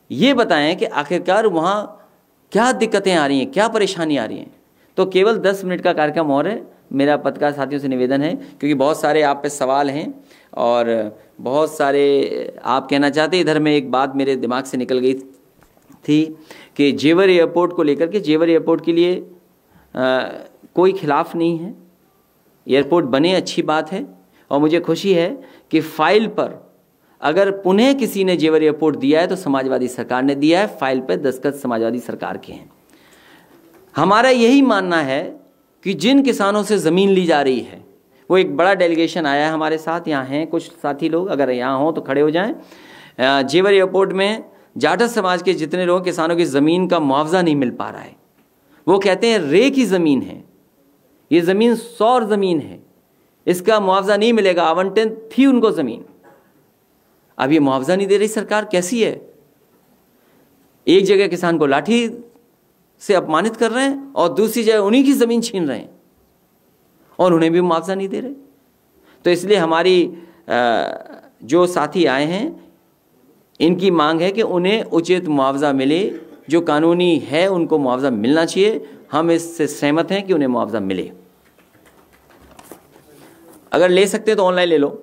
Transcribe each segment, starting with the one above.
ये बताएं कि आखिरकार वहाँ क्या दिक्कतें आ रही हैं, क्या परेशानी आ रही हैं। तो केवल 10 मिनट का कार्यक्रम और है। मेरा पत्रकार साथियों से निवेदन है, क्योंकि बहुत सारे आप पे सवाल हैं और बहुत सारे आप कहना चाहते। इधर में एक बात मेरे दिमाग से निकल गई थी कि जेवर एयरपोर्ट को लेकर के, जेवर एयरपोर्ट के लिए कोई खिलाफ नहीं है, एयरपोर्ट बने अच्छी बात है। और मुझे खुशी है कि फाइल पर अगर पुनः किसी ने जेवर एयरपोर्ट दिया है तो समाजवादी सरकार ने दिया है, फाइल पर दस्तखत समाजवादी सरकार के हैं। हमारा यही मानना है कि जिन किसानों से ज़मीन ली जा रही है, वो एक बड़ा डेलीगेशन आया है हमारे साथ, यहाँ हैं कुछ साथी लोग, अगर यहाँ हों तो खड़े हो जाएं। जेवर एयरपोर्ट में जाटव समाज के जितने लोग, किसानों की ज़मीन का मुआवजा नहीं मिल पा रहा है। वो कहते हैं रे की ज़मीन है, ये ज़मीन सौर ज़मीन है, इसका मुआवजा नहीं मिलेगा। आवंटन थी उनको ज़मीन, अब ये मुआवजा नहीं दे रही सरकार। कैसी है? एक जगह किसान को लाठी से अपमानित कर रहे हैं और दूसरी जगह उन्हीं की ज़मीन छीन रहे हैं और उन्हें भी मुआवजा नहीं दे रहे। तो इसलिए हमारी जो साथी आए हैं, इनकी मांग है कि उन्हें उचित मुआवजा मिले, जो कानूनी है उनको मुआवजा मिलना चाहिए। हम इससे सहमत हैं कि उन्हें मुआवजा मिले। अगर ले सकते हैं तो ऑनलाइन ले लो।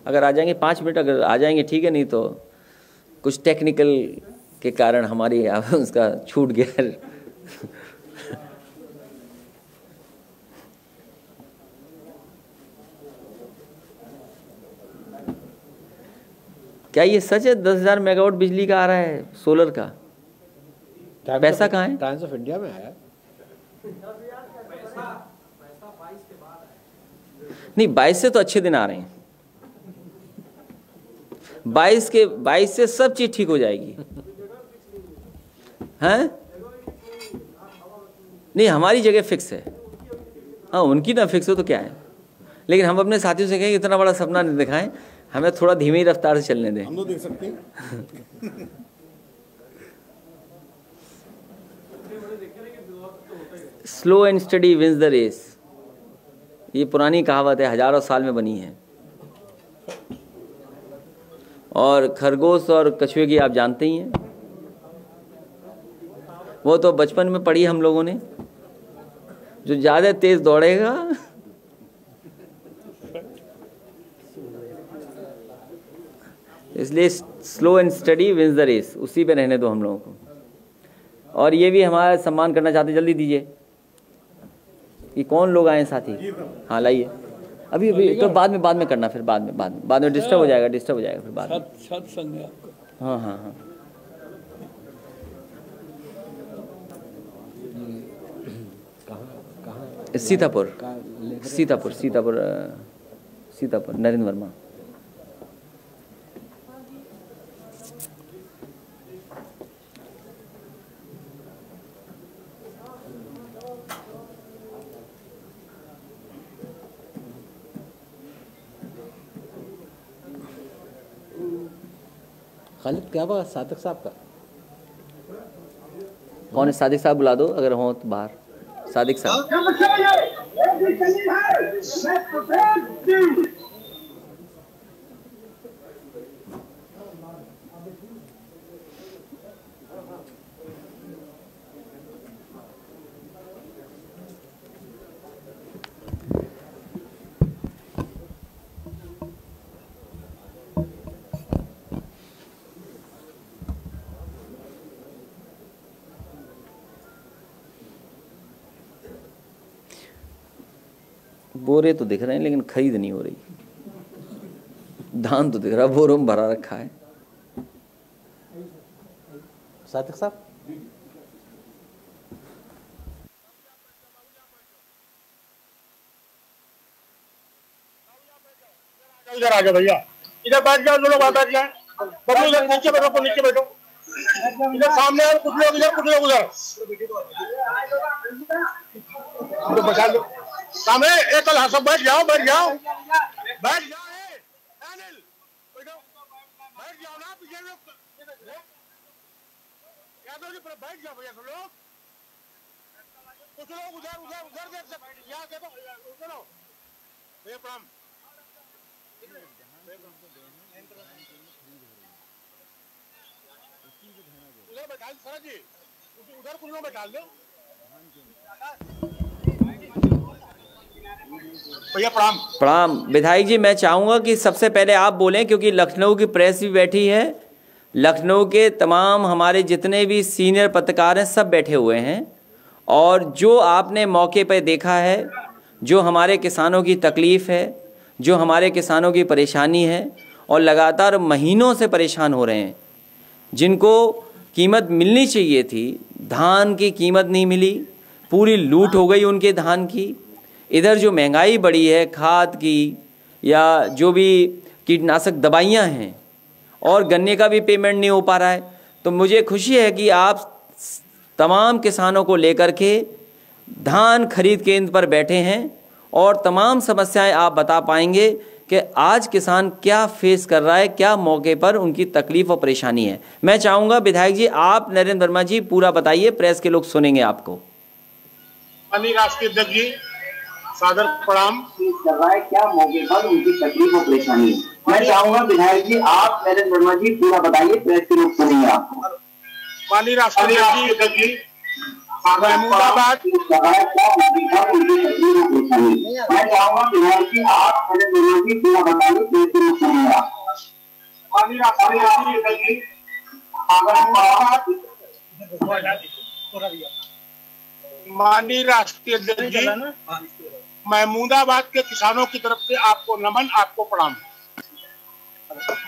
अगर आ जाएंगे 5 मिनट, अगर आ जाएंगे ठीक है, नहीं तो कुछ टेक्निकल के कारण हमारी उसका छूट गया। क्या ये सच है 10,000 मेगावाट बिजली का आ रहा है सोलर का? पैसा कहाँ है? टाइम्स ऑफ इंडिया में आया। नहीं, 22 से तो अच्छे दिन आ रहे हैं। 22 से सब चीज ठीक हो जाएगी। हैं? नहीं, हमारी जगह फिक्स है। हाँ, उनकी ना फिक्स हो तो क्या है, लेकिन हम अपने साथियों से कहें इतना बड़ा सपना नहीं दिखाएं, हमें थोड़ा धीमी रफ्तार से चलने दें। हम तो देख सकते हैं। Slow and steady wins the race, ये पुरानी कहावत है, हजारों साल में बनी है। और खरगोश और कछुए की आप जानते ही हैं, वो तो बचपन में पढ़ी हम लोगों ने, जो ज्यादा तेज दौड़ेगा इसलिए slow and steady wins the race, उसी पे रहने दो हम लोगों को। और ये भी हमारा सम्मान करना चाहते, जल्दी दीजिए। ये कौन लोग आए साथी? हाँ लाइए। अभी तो बाद में करना, फिर बाद में डिस्टर्ब हो जाएगा फिर बाद में। सत्संग है आपका। हाँ। सीतापुर नरेंद्र वर्मा। खालिद क्या बात सादिक साहब का? कौन है? सादिक साहब बुला दो अगर हो तो बाहर। सादिक साहब। बोरे तो दिख रहे हैं लेकिन खरीद नहीं हो रही। धान तो दिख रहा, बोरों में भरा रखा है। सादिक साहब इधर आ जाओ भैया, इधर बैठ जाओ, लोग बैठ जाए। बबलू इधर नीचे बैठो, नीचे बैठो। इधर सामने कुछ लोग इधर, कुछ लोग उधर। बचा लो सामने, एक सब बैठ जाओ, बैठ जाओ। अनिल बैठ जाओ ना, पीछे लोग यादव जी, बैठ जाओ भैया सब लोग। कुछ लोग उधर उधर उधर देख सकते, यहाँ देखो, सुनो भैया प्रणाम। उधर बैठा सर जी, उधर कुछ लोग बैठा दो भैया प्रणाम। प्रणाम विधायक जी, मैं चाहूँगा कि सबसे पहले आप बोलें, क्योंकि लखनऊ की प्रेस भी बैठी है, लखनऊ के तमाम हमारे जितने भी सीनियर पत्रकार हैं सब बैठे हुए हैं, और जो आपने मौके पर देखा है, जो हमारे किसानों की तकलीफ़ है, जो हमारे किसानों की परेशानी है, और लगातार महीनों से परेशान हो रहे हैं, जिनको कीमत मिलनी चाहिए थी, धान की कीमत नहीं मिली, पूरी लूट हो गई उनके धान की। इधर जो महंगाई बढ़ी है खाद की या जो भी कीटनाशक दवाइयाँ हैं, और गन्ने का भी पेमेंट नहीं हो पा रहा है। तो मुझे खुशी है कि आप तमाम किसानों को लेकर के धान खरीद केंद्र पर बैठे हैं, और तमाम समस्याएं आप बता पाएंगे कि आज किसान क्या फेस कर रहा है, क्या मौके पर उनकी तकलीफ और परेशानी है। मैं चाहूँगा विधायक जी, आप नरेंद्र वर्मा जी पूरा बताइए, प्रेस के लोग सुनेंगे आपको। राष्ट्रीय अध्यक्ष जी सादर प्रणाम। कर रहा है, क्या मौके पर उनकी तकलीफ और परेशानी है। मैं चाहूंगा विधायक जी, आप नरेंद्र वर्मा जी पूरा बताइए, प्रेस के लोग सुनेंगे आपको। माननीय राष्ट्रीय अध्यक्ष जी महमूदाबाद, मैं चाहूंगा विधायक जी, आप नरेंद्र वर्मा जी पूरा बताइए, प्रेस के लोग सुनेंगे आपको। माननीय राष्ट्रीय अध्यक्ष जी माननीय राष्ट्रीय अध्यक्ष जी, महमूदाबाद के किसानों की तरफ से आपको नमन, आपको प्रणाम।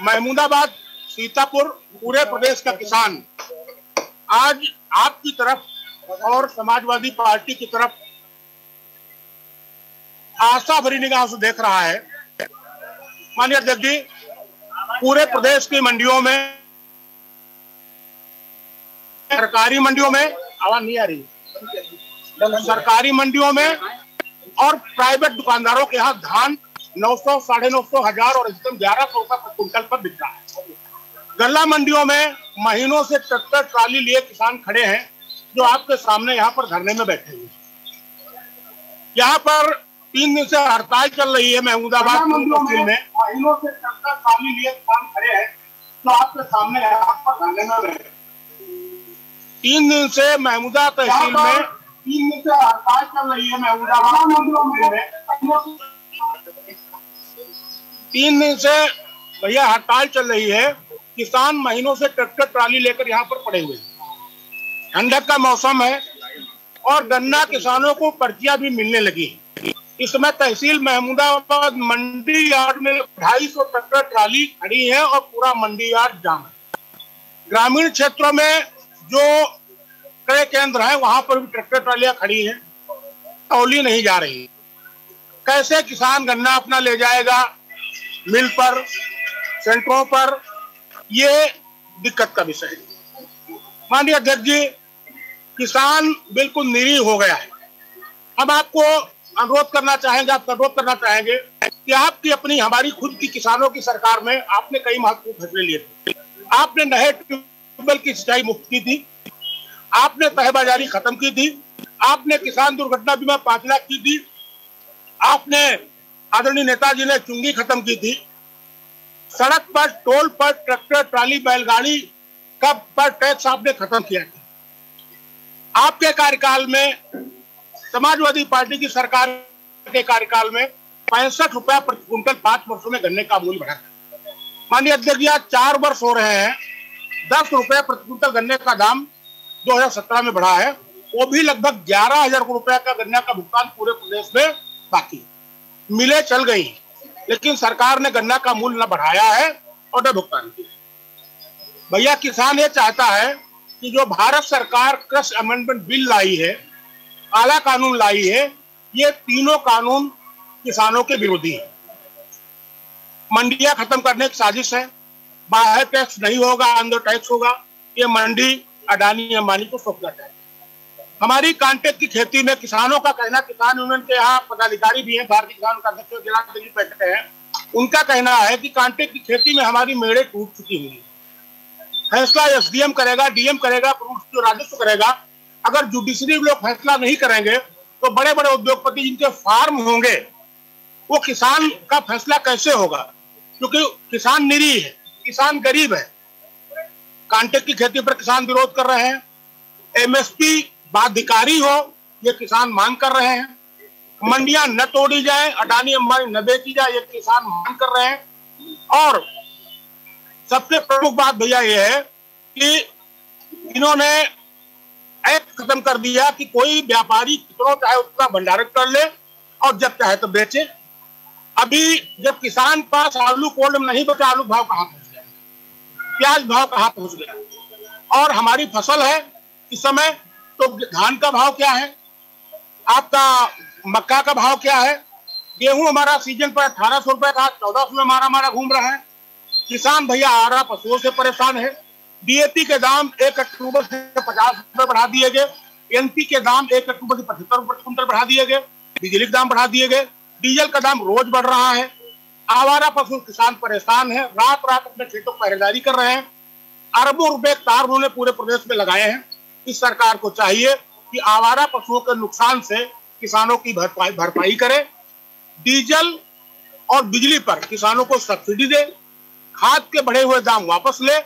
महमूदाबाद, सीतापुर, पूरे प्रदेश का किसान आज आपकी तरफ और समाजवादी पार्टी की तरफ आशा भरी निगाह से देख रहा है। माननीय अध्यक्ष जी, पूरे प्रदेश की मंडियों में, सरकारी मंडियों में, आवाज नहीं आ रही, सरकारी मंडियों में और प्राइवेट दुकानदारों के यहाँ धान 900, 950, 1000 और एकदम 1100 रुपए क्विंटल पर बिक रहा है। गल्ला मंडियों में महीनों से ट्रैक्टर ट्राली लिए किसान खड़े हैं, जो आपके सामने यहाँ पर धरने में बैठे हैं। यहाँ पर 3 दिन से हड़ताल चल रही है महमूदाबाद तहसील में, महीनों से ट्रैक्टर ट्राली लिए किसान खड़े हैं, जो आपके सामने यहाँ पर धरने में बैठे। 3 दिन से महमूदा तहसील में 3 दिन से हड़ताल चल रही है महमूदाबाद में, 3 दिन से भैया हड़ताल चल रही है। किसान महीनों से ट्रैक्टर ट्राली लेकर यहाँ पर पड़े हुए हैं। ठंडक का मौसम है और गन्ना किसानों को पर्चियां भी मिलने लगी। इस समय तहसील महमूदाबाद मंडी यार्ड में 250 ट्रैक्टर ट्राली खड़ी है और पूरा मंडी यार्ड जाम है। ग्रामीण क्षेत्रों में जो क्रय केंद्र है वहां पर भी ट्रैक्टर ट्रालियां खड़ी हैं, तौली नहीं जा रही। कैसे किसान गन्ना अपना ले जाएगा मिल पर, सेंटरों पर, ये दिक्कत का विषय है। माननीय अध्यक्ष जी, किसान बिल्कुल निरीह हो गया है। हम आपको अनुरोध करना चाहेंगे कि आपकी अपनी हमारी खुद की किसानों की सरकार में आपने कई महत्वपूर्ण फैसले लिए थे। आपने नहर ट्यूबवेल की सिंचाई मुक्त की थी, आपने तहबाजारी खत्म की थी, आपने किसान दुर्घटना बीमा 5 लाख की थी, आपने आदरणीय नेताजी ने चुंगी खत्म की थी, सड़क पर टोल पर ट्रैक्टर ट्राली बैलगाड़ी का पर टैक्स आपने खत्म किया था। आपके कार्यकाल में, समाजवादी पार्टी की सरकार के कार्यकाल में 65 रुपया प्रति क्विंटल 5 वर्षों में गन्ने का मूल्य बढ़ा था। माननीय अध्यक्ष जी, आज 4 वर्ष हो रहे हैं, 10 रुपए प्रति क्विंटल गन्ने का दाम 2017 में बढ़ा है, वो भी लगभग 11,000 रुपया का गन्ना का भुगतान पूरे प्रदेश में बाकी। मिलें चल गई, लेकिन सरकार ने गन्ना का मूल्य न बढ़ाया है और न भुगतान किया। भैया, किसान ये चाहता है कि जो भारत सरकार कृषि अमेंडमेंट बिल लाई है, काला कानून लाई है, ये तीनों कानून किसानों के विरोधी है। मंडियां खत्म करने की साजिश है, बाहर टैक्स नहीं होगा, अंदर टैक्स होगा। ये मंडी अडानी अंबानी को सौंपना चाहिए। हमारी कांटेक्ट की खेती में किसानों का कहना, किसान यूनियन के यहाँ पदाधिकारी भी हैं, भारतीय किसान का अध्यक्ष जिला दिल्ली बैठे हैं, उनका कहना है कि कांटेक्ट की खेती में हमारी मेड़े टूट चुकी हुई है। फैसला एसडीएम करेगा, डीएम करेगा, जो राजस्व करेगा। अगर जुडिशरी लोग फैसला नहीं करेंगे तो बड़े बड़े उद्योगपति जिनके फार्म होंगे वो किसान का फैसला कैसे होगा? क्योंकि किसान निरीह है, किसान गरीब है। कांटे की खेती पर किसान विरोध कर रहे हैं, एमएसपी बाध्यकारी हो ये किसान मांग कर रहे हैं, मंडियां न तोड़ी जाए, अडानी अंबानी न बेची जाए ये किसान मांग कर रहे हैं। और सबसे प्रमुख बात भैया ये है कि इन्होंने एक्ट खत्म कर दिया कि कोई व्यापारी कितना चाहे उतना भंडारण कर ले और जब चाहे तो बेचे। अभी जब किसान पास आलू कोल्ड में नहीं बचा, आलू भाव कहाँ पहुंच गया, प्याज भाव कहाँ पहुंच गया। और हमारी फसल है इस समय, तो धान का भाव क्या है, आपका मक्का का भाव क्या है, गेहूं हमारा सीजन पर 1800 रुपए का 1400 में हमारा घूम रहा है। किसान भैया आरा पशुओं से परेशान है। डीएपी के दाम 1 अक्टूबर से 50 रुपए बढ़ा दिए गए, एनपी के दाम 1 अक्टूबर से 75 रुपए कुंटल बढ़ा दिए गए, बिजली के दाम बढ़ा दिए गए, डीजल का दाम रोज बढ़ रहा है। आवारा पशु किसान परेशान है, रात रात अपने खेतों पर पहरेदारी कर रहे हैं। अरबों रुपए तार उन्होंने पूरे प्रदेश में लगाए हैं। इस सरकार को चाहिए कि आवारा पशुओं के नुकसान से किसानों की भरपाई करे, डीजल और बिजली पर किसानों को सब्सिडी दे, खाद के बढ़े हुए दाम वापस ले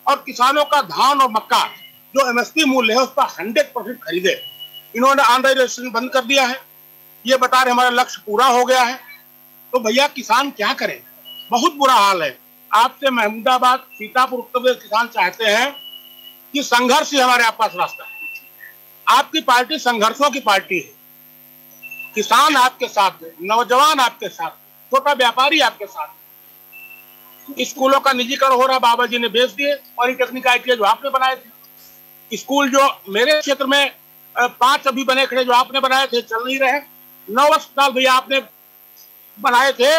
और किसानों का धान और मक्का जो एमएसपी मूल्य है उस पर 100% खरीदे। इन्होंने ऑनलाइन रजिस्ट्रेशन बंद कर दिया है, ये बता रहे हमारा लक्ष्य पूरा हो गया है। तो भैया किसान क्या करे, बहुत बुरा हाल है। आपसे महमूदाबाद सीतापुर उत्तर प्रदेश किसान चाहते हैं कि संघर्ष ही हमारे पास रास्ता है। आपकी पार्टी संघर्षों की पार्टी है, किसान आपके साथ है, नौजवान आपके साथ, छोटा व्यापारी आपके साथ। स्कूलों का निजीकरण हो रहा, बाबा जी ने बेच दिए। पॉलिटेक्निक आईटीआई जो आपने बनाए थे, स्कूल जो मेरे क्षेत्र में 5 अभी बने खड़े जो आपने बनाए थे चल नहीं रहे। 9 अस्पताल भैया आपने बनाए थे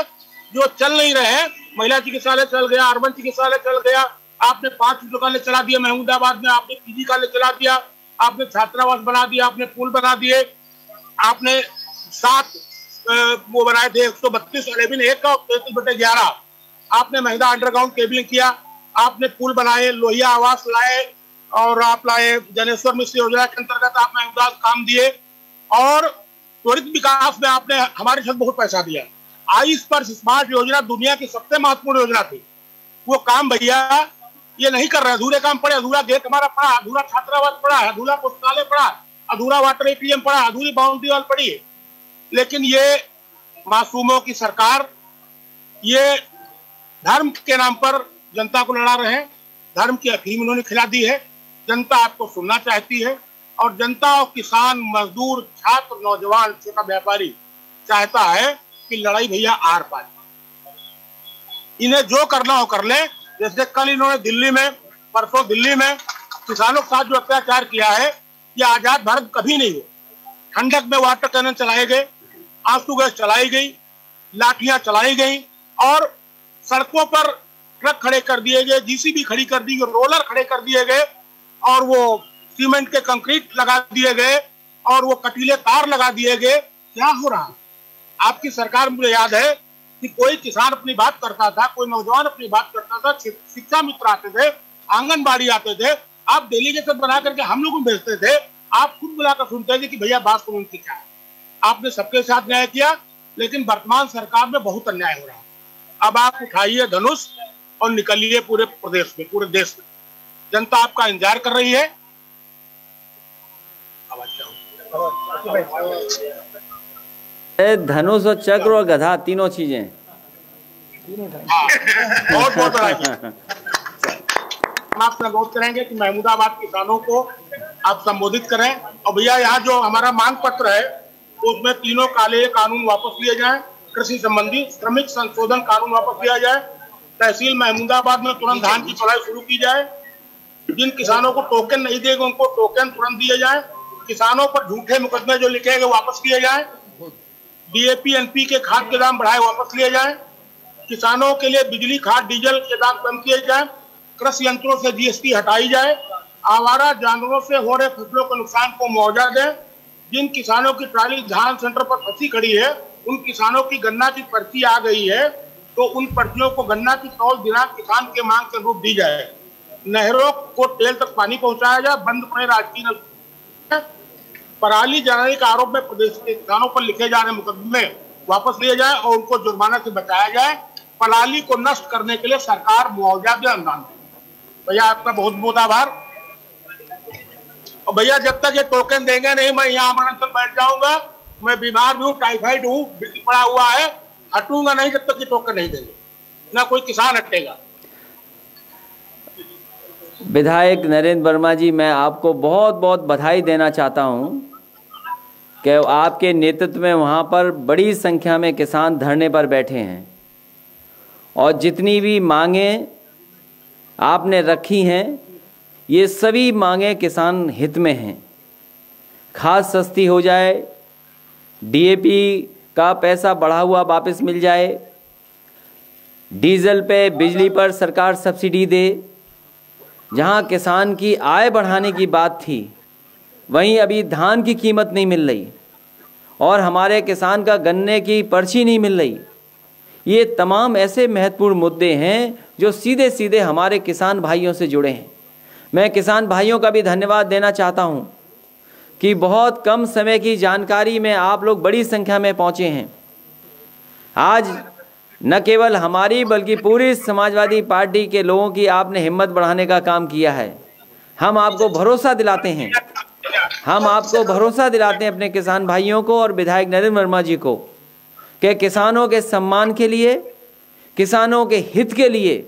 जो चल नहीं रहे। महिला चिकित्सालय चल गया, अर्बन चिकित्सालय चल गया, आपने 5 दुकानें चला दिया महमूदाबाद में, आपने पीजी कॉलेज चला दिया, आपने छात्रावास बना दिया, आपने पुल बना दिए, आपने 7 वो बनाए थे 132 11 का 33/11 आपने महिला अंडरग्राउंड केबलिंग किया, आपने पुल बनाए, लोहिया आवास लाए और आप लाए जनेश्वर मिश्र योजना के अंतर्गत आपने काम दिए और त्वरित विकास में आपने हमारे साथ बहुत पैसा दिया। आयुष पर स्मार्ट योजना दुनिया की सबसे महत्वपूर्ण योजना थी, वो काम भैया ये नहीं कर रहे। अधूरे काम पड़े, अधूरा गेट हमारा पड़ा, अधूरा छात्रावास पड़ा, अधूरा पुस्तकालय पड़ा, अधूरा वाटर एटीएम पड़ा, अधूरी बाउंड्री वॉल पड़ी। लेकिन ये मासूमों की सरकार ये धर्म के नाम पर जनता को लड़ा रहे हैं। धर्म की अफीम उन्होंने खिला दी है। जनता आपको सुनना चाहती है और जनता और किसान, मजदूर, छात्र, नौजवान, छोटा व्यापारी चाहता है कि लड़ाई भैया आर पार। इन्हें जो करना हो कर ले। जैसे कल इन्होंने दिल्ली में, परसों दिल्ली में किसानों के साथ जो अत्याचार किया है, ये आजाद भारत कभी नहीं हो। ठंडक में वाटर कैनन चलाए गए, आंसू गैस चलाई गई, लाठियां चलाई गई और सड़कों पर ट्रक खड़े कर दिए गए, जीसीबी खड़ी कर दी गई, रोलर खड़े कर दिए गए और वो सीमेंट के कंक्रीट लगा दिए गए और वो कटीले तार लगा दिए गए। क्या हो रहा है? आपकी सरकार, मुझे याद है कि कोई किसान अपनी बात करता था, कोई नौजवान अपनी बात करता था, शिक्षा मित्र आते थे, आंगनबाड़ी आते थे, आप डेलीगेशन बना करके हम लोगों को भेजते थे, आप खुद बुलाकर सुनते थे कि भैया बात सुनो उनकी क्या है। आपने सबके साथ न्याय किया, लेकिन वर्तमान सरकार में बहुत अन्याय हो रहा है। अब आप उठाइए धनुष और निकलिए पूरे प्रदेश में, पूरे देश में। जनता आपका इंतजार कर रही है। धनुष और चक्र और गधा तीनों चीजें। बहुत बहुत आपसे अनुरोध करेंगे कि महमूदाबाद किसानों को आप संबोधित करें। और भैया यहाँ जो हमारा मांग पत्र है उसमें तीनों काले कानून वापस लिए जाएं, कृषि संबंधी श्रमिक संशोधन कानून वापस लिया जाए, तहसील महमूदाबाद में तुरंत धान की चुलाई शुरू की जाए, जिन किसानों को टोकन नहीं देगा उनको टोकन तुरंत दिए जाए, किसानों पर झूठे मुकदमे जो लिखे गए वापस लिए जाए, डीएपी एनपी के खाद के दाम बढ़ाए वापस लिए जाए, किसानों के लिए बिजली खाद डीजल के दाम कम किए जाए, कृषि यंत्रों से जीएसटी हटाई जाए, आवारा जानवरों से हो रहे फसलों के नुकसान को मुआवजा दें, जिन किसानों की ट्राली धान सेंटर पर फंसी खड़ी है उन किसानों की गन्ना की पर्ची आ गई है तो उन पर्चियों को गन्ना की तौल दिनांक किसान के मांग के रूप दी जाए, नहरों को टेल तक पानी पहुंचाया जाए, बंद पड़े राजकीय पराली जलाने के आरोप में प्रदेश के किसानों पर लिखे जा रहे मुकदमे वापस लिए जाए और उनको जुर्माना से बचाया जाए। पराली को नष्ट करने के लिए सरकार मुआवजा भी अनुदान दे। भैया आपका बहुत बहुत आभार। और भैया जब तक ये टोकन देंगे नहीं मैं यहाँ अमरनाथ बैठ जाऊंगा। मैं बीमार भी हूँ, टाइफाइड हूँ, पड़ा हुआ है, हटूंगा नहीं जब तक ये टोकन नहीं देंगे, ना कोई किसान हटेगा। विधायक नरेंद्र वर्मा जी, मैं आपको बहुत बहुत बधाई देना चाहता हूं कि आपके नेतृत्व में वहां पर बड़ी संख्या में किसान धरने पर बैठे हैं और जितनी भी मांगें आपने रखी हैं ये सभी मांगें किसान हित में हैं। खाद सस्ती हो जाए, डीएपी का पैसा बढ़ा हुआ वापस मिल जाए, डीजल पे बिजली पर सरकार सब्सिडी दे। जहां किसान की आय बढ़ाने की बात थी वहीं अभी धान की कीमत नहीं मिल रही और हमारे किसान का गन्ने की पर्ची नहीं मिल रही। ये तमाम ऐसे महत्वपूर्ण मुद्दे हैं जो सीधे सीधे हमारे किसान भाइयों से जुड़े हैं। मैं किसान भाइयों का भी धन्यवाद देना चाहता हूं कि बहुत कम समय की जानकारी में आप लोग बड़ी संख्या में पहुंचे हैं। आज न केवल हमारी बल्कि पूरी समाजवादी पार्टी के लोगों की आपने हिम्मत बढ़ाने का काम किया है। हम आपको भरोसा दिलाते हैं, हम आपको भरोसा दिलाते हैं अपने किसान भाइयों को और विधायक नरेंद्र वर्मा जी को कि किसानों के सम्मान के लिए, किसानों के हित के लिए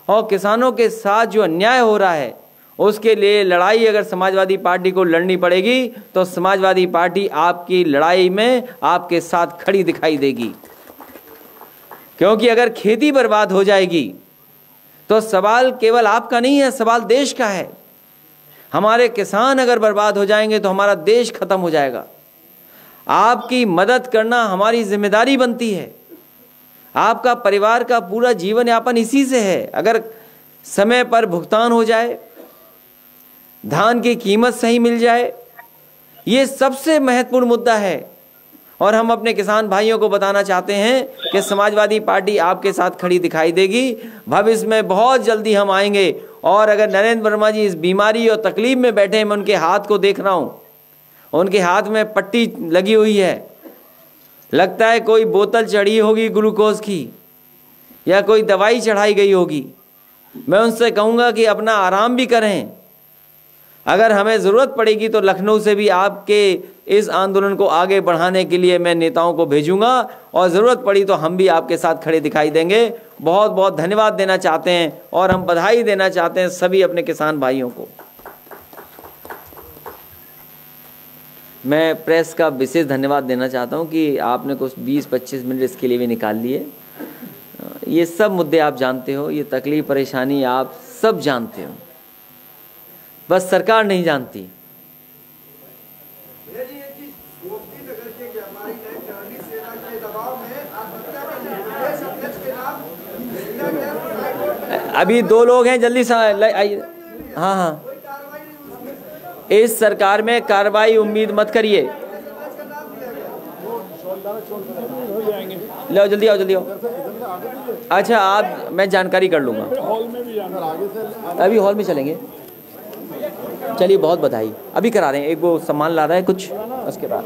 और किसानों के साथ जो अन्याय हो रहा है उसके लिए लड़ाई अगर समाजवादी पार्टी को लड़नी पड़ेगी तो समाजवादी पार्टी आपकी लड़ाई में आपके साथ खड़ी दिखाई देगी। क्योंकि अगर खेती बर्बाद हो जाएगी तो सवाल केवल आपका नहीं है, सवाल देश का है। हमारे किसान अगर बर्बाद हो जाएंगे तो हमारा देश खत्म हो जाएगा। आपकी मदद करना हमारी जिम्मेदारी बनती है। आपका परिवार का पूरा जीवन यापन इसी से है। अगर समय पर भुगतान हो जाए, धान की कीमत सही मिल जाए, ये सबसे महत्वपूर्ण मुद्दा है। और हम अपने किसान भाइयों को बताना चाहते हैं कि समाजवादी पार्टी आपके साथ खड़ी दिखाई देगी। भविष्य में बहुत जल्दी हम आएंगे और अगर नरेंद्र वर्मा जी इस बीमारी और तकलीफ में बैठे हैं, मैं उनके हाथ को देख रहा हूं, उनके हाथ में पट्टी लगी हुई है, लगता है कोई बोतल चढ़ी होगी ग्लूकोज की या कोई दवाई चढ़ाई गई होगी। मैं उनसे कहूँगा कि अपना आराम भी करें। अगर हमें ज़रूरत पड़ेगी तो लखनऊ से भी आपके इस आंदोलन को आगे बढ़ाने के लिए मैं नेताओं को भेजूंगा और ज़रूरत पड़ी तो हम भी आपके साथ खड़े दिखाई देंगे। बहुत बहुत धन्यवाद देना चाहते हैं और हम बधाई देना चाहते हैं सभी अपने किसान भाइयों को। मैं प्रेस का विशेष धन्यवाद देना चाहता हूं कि आपने कुछ 20-25 मिनट इसके लिए भी निकाल लिए। ये सब मुद्दे आप जानते हो, ये तकलीफ परेशानी आप सब जानते हो, बस सरकार नहीं जानती। अभी 2 लोग हैं, जल्दी से आइए। हाँ हाँ, इस सरकार में कार्रवाई उम्मीद मत करिए। लो जल्दी आओ, जल्दी आओ। अच्छा आप, मैं जानकारी कर लूँगा, अभी हॉल में चलेंगे। चलिए बहुत बधाई, अभी करा रहे हैं। एक वो सामान ला रहा है कुछ, उसके बाद